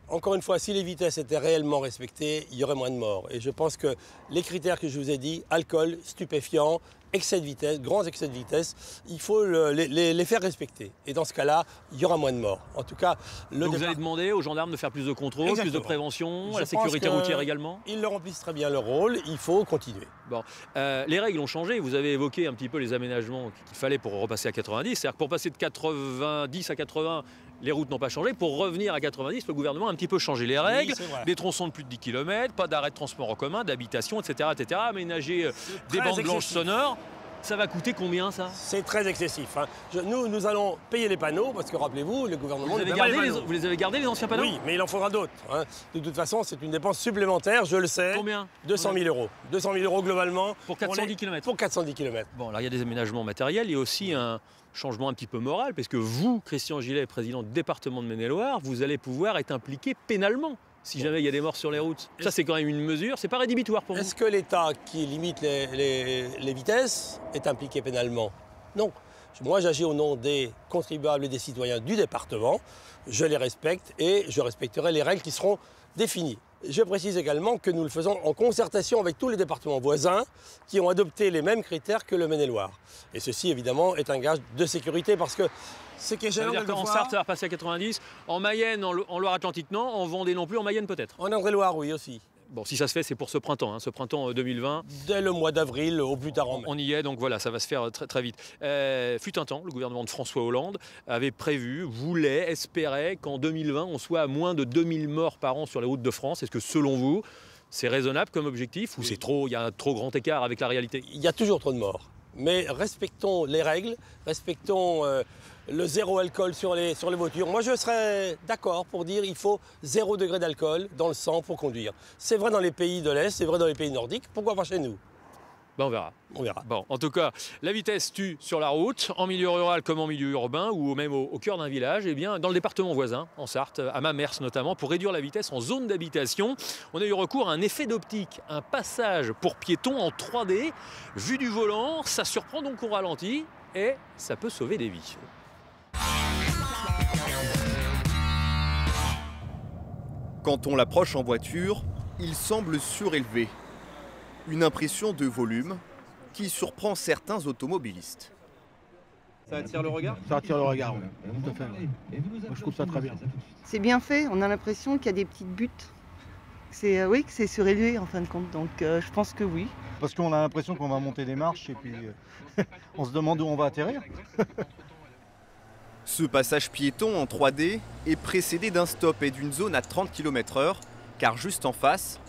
encore une fois, si les vitesses étaient réellement respectées, il y aurait moins de morts. Et je pense que les critères que je vous ai dit, alcool, stupéfiants, excès de vitesse, grands excès de vitesse, il faut les faire respecter. Et dans ce cas-là, il y aura moins de morts. En tout cas, Donc vous allez demander aux gendarmes de faire plus de contrôle, plus de Exactement. prévention, Je la sécurité pense que routière également? Ils le remplissent très bien leur rôle, il faut continuer. Bon, les règles ont changé. Vous avez évoqué un petit peu les aménagements qu'il fallait pour repasser à 90. C'est-à-dire que pour passer de 90 à 80, les routes n'ont pas changé. Pour revenir à 90, le gouvernement a un petit peu changé les règles. c'est vrai. Des tronçons de plus de 10 km, pas d'arrêt de transport en commun, d'habitation, etc., etc. Aménager des très bandes blanches excessif. sonores. Ça va coûter combien, ça? C'est très excessif. Hein. Nous allons payer les panneaux, parce que rappelez-vous, le gouvernement... Vous, ne paie pas les panneaux. vous les avez gardés, les anciens panneaux? Oui, mais il en faudra d'autres. Hein. De toute façon, c'est une dépense supplémentaire, je le sais. Combien? 200 000 euros. 200 000 euros globalement. Pour 410 km? Pour 410 km. Bon, alors il y a des aménagements matériels, il y a aussi un changement un petit peu moral, parce que vous, Christian Gillet, président du département de Maine-et-Loire, vous allez pouvoir être impliqué pénalement si jamais il y a des morts sur les routes. Ça, c'est quand même une mesure, c'est pas rédhibitoire pour vous. Est-ce que l'État qui limite les vitesses est impliqué pénalement? Non. Moi, j'agis au nom des contribuables et des citoyens du département. Je les respecte et je respecterai les règles qui seront définies. Je précise également que nous le faisons en concertation avec tous les départements voisins qui ont adopté les mêmes critères que le Maine-et-Loire. Et ceci, évidemment, est un gage de sécurité parce que ce qui est Ça veut gênant dire qu'en quelquefois- Sarthe, ça va repasser à 90. En Mayenne, en Loire-Atlantique, non. En Vendée non plus. En Mayenne, peut-être. En Indre-et-Loire, oui, aussi. Bon, si ça se fait, c'est pour ce printemps, ce printemps 2020. Dès le mois d'avril, au plus tard en mai. On y est, donc voilà, ça va se faire très, très vite. Fut un temps, le gouvernement de François Hollande avait prévu, voulait, espérait qu'en 2020, on soit à moins de 2000 morts par an sur les routes de France. Est-ce que, selon vous, c'est raisonnable comme objectif ou c'est trop, il y a un trop grand écart avec la réalité? Il y a toujours trop de morts. Mais respectons les règles, respectons le zéro alcool sur les voitures. Moi, je serais d'accord pour dire qu'il faut 0 degré d'alcool dans le sang pour conduire. C'est vrai dans les pays de l'Est, c'est vrai dans les pays nordiques. Pourquoi pas chez nous? Ben, on verra. On verra. Bon, en tout cas, la vitesse tue sur la route, en milieu rural comme en milieu urbain, ou même au cœur d'un village. Eh bien, dans le département voisin, en Sarthe, à Mamers notamment, pour réduire la vitesse en zone d'habitation, on a eu recours à un effet d'optique, un passage pour piétons en 3D. Vue du volant, ça surprend donc au ralenti et ça peut sauver des vies. Quand on l'approche en voiture, il semble surélevé. Une impression de volume qui surprend certains automobilistes. Ça attire le regard? Ça attire le regard, oui. Tout à fait. Moi, je trouve ça très bien. C'est bien fait, on a l'impression qu'il y a des petites buttes. Oui, que c'est surélevé en fin de compte, donc je pense que oui. Parce qu'on a l'impression qu'on va monter des marches et puis on se demande où on va atterrir. Ce passage piéton en 3D est précédé d'un stop et d'une zone à 30 km/h, car juste en face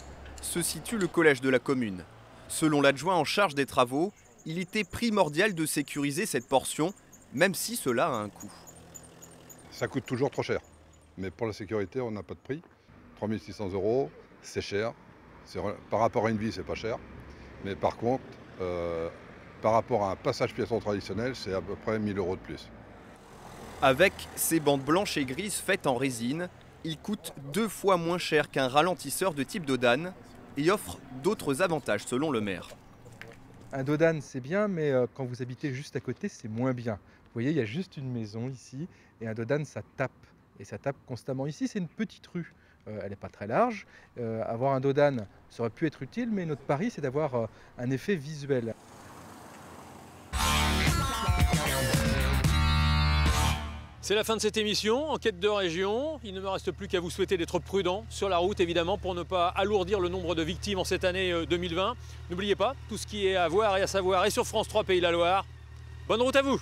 se situe le collège de la commune. Selon l'adjoint en charge des travaux, il était primordial de sécuriser cette portion, même si cela a un coût. Ça coûte toujours trop cher, mais pour la sécurité, on n'a pas de prix. 3 600 €, c'est cher. Par rapport à une vie, c'est pas cher. Mais par contre, par rapport à un passage piéton traditionnel, c'est à peu près 1 000 € de plus. Avec ces bandes blanches et grises faites en résine, il coûte 2 fois moins cher qu'un ralentisseur de type Dodan et offre d'autres avantages selon le maire. Un Dodan c'est bien, mais quand vous habitez juste à côté, c'est moins bien. Vous voyez, il y a juste une maison ici, et un Dodan ça tape, et ça tape constamment. Ici c'est une petite rue, elle n'est pas très large. Avoir un Dodan, ça aurait pu être utile, mais notre pari c'est d'avoir un effet visuel. C'est la fin de cette émission, Enquête de région. Il ne me reste plus qu'à vous souhaiter d'être prudent sur la route, évidemment, pour ne pas alourdir le nombre de victimes en cette année 2020. N'oubliez pas, tout ce qui est à voir et à savoir est sur France 3 Pays de la Loire. Bonne route à vous!